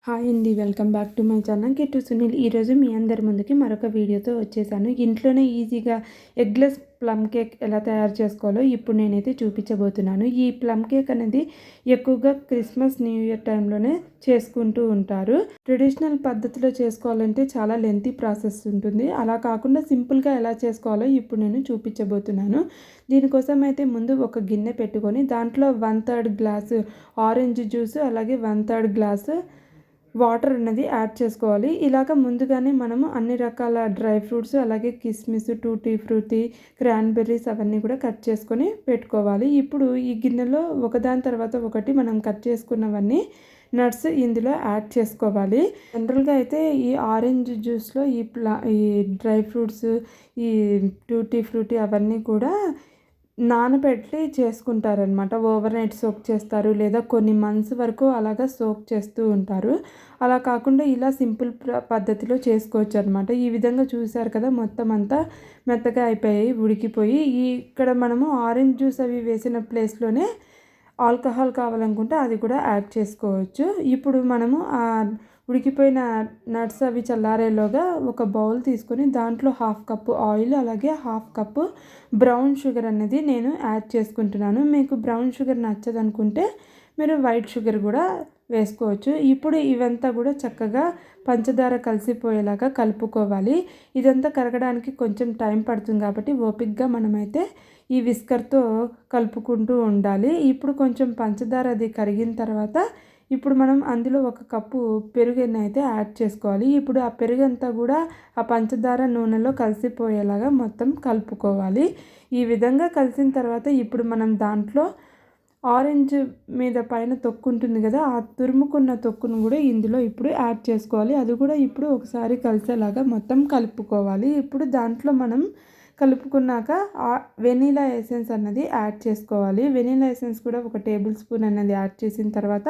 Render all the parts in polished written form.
Hi అండి. Welcome back to my channel Kittu Sunil. ఈరోజు మీ అందరి ముందుకి మరొక వీడియోతో వచ్చేసాను. ఇంట్లోనే ఈజీగా ఎగ్లెస్ ప్లమ్ కేక్ ఎలా తయారు చేసుకోవాలో ఇప్పుడు నేనైతే చూపించబోతున్నాను. ఈ ప్లమ్ కేక్ అనేది ఎక్కువగా క్రిస్మస్ న్యూ ఇయర్ టైంలోనే చేసుకుంటూ ఉంటారు. ట్రెడిషనల్ పద్ధతిలో చేసుకోవాలంటే చాలా లెంతీ ప్రాసెస్ ఉంటుంది. అలా కాకుండా సింపుల్గా ఎలా చేసుకోవాలో ఇప్పుడు నేను చూపించబోతున్నాను. దీనికోసం అయితే ముందు ఒక గిన్నె పెట్టుకొని దాంట్లో 1/3 గ్లాసు ఆరెంజ్ జ్యూస్ అలాగే 1/3 గ్లాసు వాటర్ అనేది యాడ్ చేసుకోవాలి. ఇలాగ ముందుగానే మనము అన్ని రకాల డ్రై ఫ్రూట్స్ అలాగే కిస్మిస్, టూటీ ఫ్రూటీ, క్రాన్బెర్రీస్ అవన్నీ కూడా కట్ చేసుకొని పెట్టుకోవాలి. ఇప్పుడు ఈ గిన్నెలో ఒకదాని తర్వాత ఒకటి మనం కట్ చేసుకున్నవన్నీ నట్స్ ఇందులో యాడ్ చేసుకోవాలి. జనరల్గా అయితే ఈ ఆరెంజ్ జ్యూస్లో ఈ డ్రై ఫ్రూట్స్, ఈ టూటీ ఫ్రూటీ అవన్నీ కూడా నానబెట్టి చేసుకుంటారనమాట. ఓవర్ నైట్ సోక్ చేస్తారు లేదా కొన్ని మంత్స్ వరకు అలాగా సోక్ చేస్తూ ఉంటారు. అలా కాకుండా ఇలా సింపుల్ పద్ధతిలో చేసుకోవచ్చు అనమాట. ఈ విధంగా చూసారు కదా, మొత్తం అంతా మెత్తగా అయిపోయాయి, ఉడికిపోయి. ఇక్కడ మనము ఆరెంజ్ జ్యూస్ అవి వేసిన ప్లేస్లోనే ఆల్కహాల్ కావాలనుకుంటే అది కూడా యాడ్ చేసుకోవచ్చు. ఇప్పుడు మనము ఉడికిపోయిన నట్స్ అవి చల్లారేలోగా ఒక బౌల్ తీసుకొని దాంట్లో 1/2 కప్పు ఆయిల్ అలాగే 1/2 కప్పు బ్రౌన్ షుగర్ అనేది నేను యాడ్ చేసుకుంటున్నాను. మీకు బ్రౌన్ షుగర్ నచ్చదనుకుంటే మీరు వైట్ షుగర్ కూడా వేసుకోవచ్చు. ఇప్పుడు ఇవంతా కూడా చక్కగా పంచదార కలిసిపోయేలాగా కలుపుకోవాలి. ఇదంతా కరగడానికి కొంచెం టైం పడుతుంది కాబట్టి ఓపిక్గా మనమైతే ఈ విస్కర్తో కలుపుకుంటూ ఉండాలి. ఇప్పుడు కొంచెం పంచదార అది కరిగిన తర్వాత ఇప్పుడు మనం అందులో 1 కప్పు పెరుగుని అయితే యాడ్ చేసుకోవాలి. ఇప్పుడు ఆ పెరుగంతా కూడా ఆ పంచదార నూనెలో కలిసిపోయేలాగా మొత్తం కలుపుకోవాలి. ఈ విధంగా కలిసిన తర్వాత ఇప్పుడు మనం దాంట్లో ఆరెంజ్ మీద పైన తొక్కు ఉంటుంది కదా, ఆ తురుముకున్న తొక్కును కూడా ఇందులో ఇప్పుడు యాడ్ చేసుకోవాలి. అది కూడా ఇప్పుడు ఒకసారి కలిసేలాగా మొత్తం కలుపుకోవాలి. ఇప్పుడు దాంట్లో మనం కలుపుకున్నాక వెనీలా ఎసెన్స్ అన్నది యాడ్ చేసుకోవాలి. వెనీలా ఎసెన్స్ కూడా 1 టేబుల్ స్పూన్ అన్నది యాడ్ చేసిన తర్వాత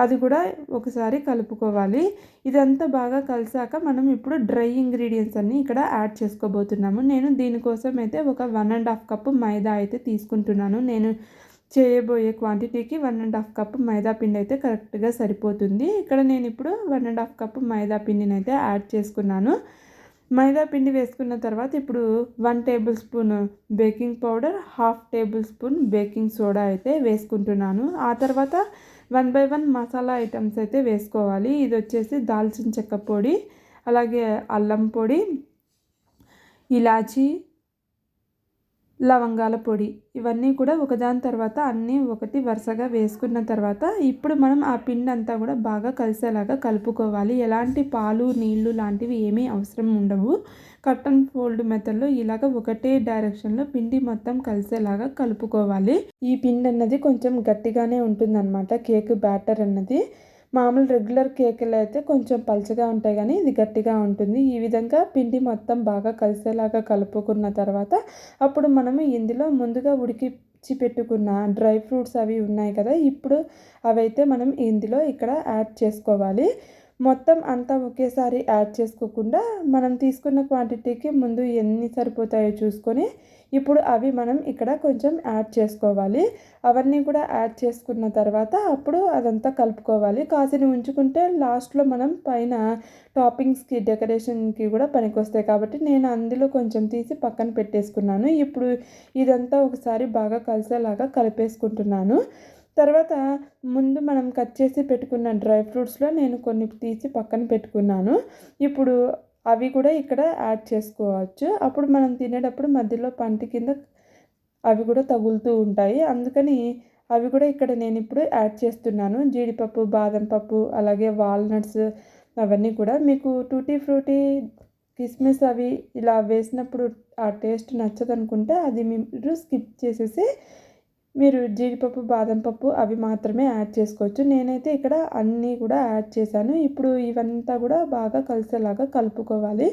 అది కూడా ఒకసారి కలుపుకోవాలి. ఇదంతా బాగా కలిసాక మనం ఇప్పుడు డ్రై ఇంగ్రీడియంట్స్ అన్నీ ఇక్కడ యాడ్ చేసుకోబోతున్నాము. నేను దీనికోసం అయితే ఒక 1.5 కప్పు మైదా అయితే తీసుకుంటున్నాను. నేను చేయబోయే క్వాంటిటీకి 1.5 కప్పు మైదా పిండి అయితే కరెక్ట్గా సరిపోతుంది. ఇక్కడ నేను ఇప్పుడు 1.5 కప్పు మైదా పిండిని అయితే యాడ్ చేసుకున్నాను. మైదా పిండి వేసుకున్న తర్వాత ఇప్పుడు 1 table spoon baking powder, 1/2 table spoon baking soda అయితే వేసుకుంటున్నాను. ఆ తర్వాత 1 by 1 మసాలా ఐటమ్స్ అయితే వేసుకోవాలి. ఇది వచ్చేసి దాల్చిన చెక్క పొడి, అలాగే అల్లం పొడి, ఇలాచీ, లవంగాల పొడి, ఇవన్నీ కూడా ఒకదాని తర్వాత అన్నీ ఒకటి వరుసగా వేసుకున్న తర్వాత ఇప్పుడు మనం ఆ పిండి అంతా కూడా బాగా కలిసేలాగా కలుపుకోవాలి. ఎలాంటి పాలు నీళ్లు లాంటివి ఏమీ అవసరం ఉండవు. కట్ అండ్ ఫోల్డ్ మెథడ్లో ఇలాగ ఒకటే డైరెక్షన్లో పిండి మొత్తం కలిసేలాగా కలుపుకోవాలి. ఈ పిండి అన్నది కొంచెం గట్టిగానే ఉంటుందన్నమాట. కేక్ బ్యాటర్ అన్నది మామూలు రెగ్యులర్ కేకులు అయితే కొంచెం పలుచగా ఉంటాయి, కానీ ఇది గట్టిగా ఉంటుంది. ఈ విధంగా పిండి మొత్తం బాగా కలిసేలాగా కలుపుకున్న తర్వాత అప్పుడు మనము ఇందులో ముందుగా ఉడికించి పెట్టుకున్న డ్రై ఫ్రూట్స్ అవి ఉన్నాయి కదా, ఇప్పుడు అవైతే మనం ఇందులో ఇక్కడ యాడ్ చేసుకోవాలి. మొత్తం అంతా ఒకేసారి యాడ్ చేసుకోకుండా మనం తీసుకున్న క్వాంటిటీకి ముందు ఎన్ని సరిపోతాయో చూసుకొని ఇప్పుడు అవి మనం ఇక్కడ కొంచెం యాడ్ చేసుకోవాలి. అవన్నీ కూడా యాడ్ చేసుకున్న తర్వాత అప్పుడు అదంతా కలుపుకోవాలి. కాసిని ఉంచుకుంటే లాస్ట్లో మనం పైన టాపింగ్స్కి డెకరేషన్కి కూడా పనికొస్తాయి కాబట్టి నేను అందులో కొంచెం తీసి పక్కన పెట్టేసుకున్నాను. ఇప్పుడు ఇదంతా ఒకసారి బాగా కలిసేలాగా కలిపేసుకుంటున్నాను. తర్వాత ముందు మనం కట్ చేసి పెట్టుకున్న డ్రై ఫ్రూట్స్లో నేను కొన్ని తీసి పక్కన పెట్టుకున్నాను. ఇప్పుడు అవి కూడా ఇక్కడ యాడ్ చేసుకోవచ్చు. అప్పుడు మనం తినేటప్పుడు మధ్యలో పంటి కింద అవి కూడా తగులుతూ ఉంటాయి. అందుకని అవి కూడా ఇక్కడ నేను ఇప్పుడు యాడ్ చేస్తున్నాను. జీడిపప్పు, బాదం పప్పు, అలాగే వాల్నట్స్ అవన్నీ కూడా. మీకు టూటీ ఫ్రూటీ, కిస్మిస్ అవి ఇలా వేసినప్పుడు ఆ టేస్ట్ నచ్చదనుకుంటే అది మీరు స్కిప్ చేసేసి మీరు జీడిపప్పు, బాదం పప్పు అవి మాత్రమే యాడ్ చేసుకోవచ్చు. నేనైతే ఇక్కడ అన్నీ కూడా యాడ్ చేశాను. ఇప్పుడు ఇవంతా కూడా బాగా కలిసేలాగా కలుపుకోవాలి.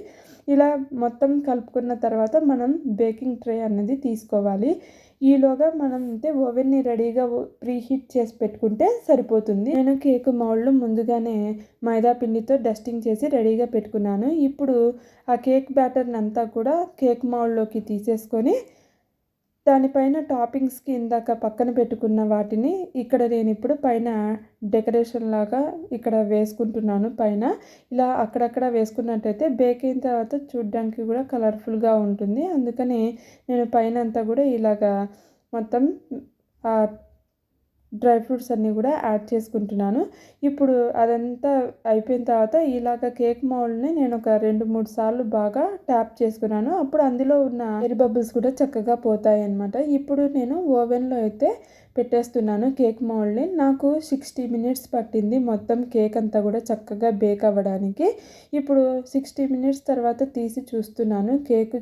ఇలా మొత్తం కలుపుకున్న తర్వాత మనం బేకింగ్ ట్రే అనేది తీసుకోవాలి. ఈలోగా మనం అయితే ఓవెన్ని రెడీగా ప్రీహీట్ చేసి పెట్టుకుంటే సరిపోతుంది. నేను కేక్ మౌల్డ్ ముందుగానే మైదా పిండితో డస్టింగ్ చేసి రెడీగా పెట్టుకున్నాను. ఇప్పుడు ఆ కేక్ బ్యాటర్ని అంతా కూడా కేక్ మౌల్డ్లోకి తీసేసుకొని దానిపైన టాపింగ్స్కి ఇందాక పక్కన పెట్టుకున్న వాటిని ఇక్కడ నేను ఇప్పుడు పైన డెకరేషన్ లాగా ఇక్కడ వేసుకుంటున్నాను. పైన ఇలా అక్కడక్కడ వేసుకున్నట్టయితే బేక్ అయిన తర్వాత చూడ్డానికి కూడా కలర్ఫుల్గా ఉంటుంది. అందుకని నేను పైన అంతా కూడా ఇలాగా మొత్తం డ్రై ఫ్రూట్స్ అన్నీ కూడా యాడ్ చేసుకుంటున్నాను. ఇప్పుడు అదంతా అయిపోయిన తర్వాత ఇలాగ కేక్ మౌల్డ్ని నేను ఒక 2-3 సార్లు బాగా ట్యాప్ చేసుకున్నాను. అప్పుడు అందులో ఉన్న ఎయిర్ బబుల్స్ కూడా చక్కగా పోతాయి అన్నమాట. ఇప్పుడు నేను ఓవెన్లో అయితే పెట్టేస్తున్నాను కేక్ మౌల్డ్ని. నాకు 60 మినిట్స్ పట్టింది మొత్తం కేక్ అంతా కూడా చక్కగా బేక్ అవ్వడానికి. ఇప్పుడు 60 మినిట్స్ తర్వాత తీసి చూస్తున్నాను. కేక్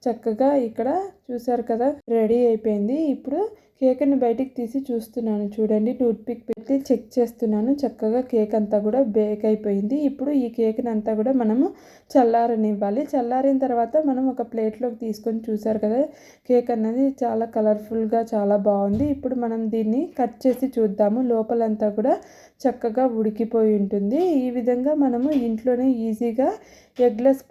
చక్కగా ఇక్కడ చూసారు కదా, రెడీ అయిపోయింది. ఇప్పుడు కేక్ని బయటికి తీసి చూస్తున్నాను. చూడండి, టూత్పిక్ పెట్టి చెక్ చేస్తున్నాను. చక్కగా కేక్ అంతా కూడా బేక్ అయిపోయింది. ఇప్పుడు ఈ కేక్ని అంతా కూడా మనము చల్లారనివ్వాలి. చల్లారిన తర్వాత మనం ఒక ప్లేట్లోకి తీసుకొని చూసారు కదా, కేక్ అన్నది చాలా కలర్ఫుల్గా చాలా బాగుంది. ఇప్పుడు మనం దీన్ని కట్ చేసి చూద్దాము. లోపలంతా కూడా చక్కగా ఉడికిపోయి ఉంటుంది. ఈ విధంగా మనము ఇంట్లోనే ఈజీగా ఎగ్లెస్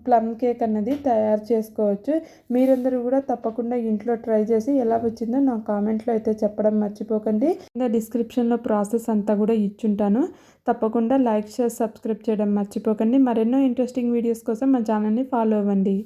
ప్లమ్ కేక్ అన్నది తయారు చేసుకోవచ్చు. మీరందరూ కూడా తప్పకుండా ఇంట్లో ట్రై చేసి ఎలా వచ్చిందో నా కామెంట్లో అయితే చెప్పడం మర్చిపోకండి. కింద డిస్క్రిప్షన్లో ప్రాసెస్ అంతా కూడా ఇచ్చుంటాను. తప్పకుండా లైక్, షేర్, సబ్స్క్రైబ్ చేయడం మర్చిపోకండి. మరెన్నో ఇంట్రెస్టింగ్ వీడియోస్ కోసం మా ఛానల్ని ఫాలో అవ్వండి.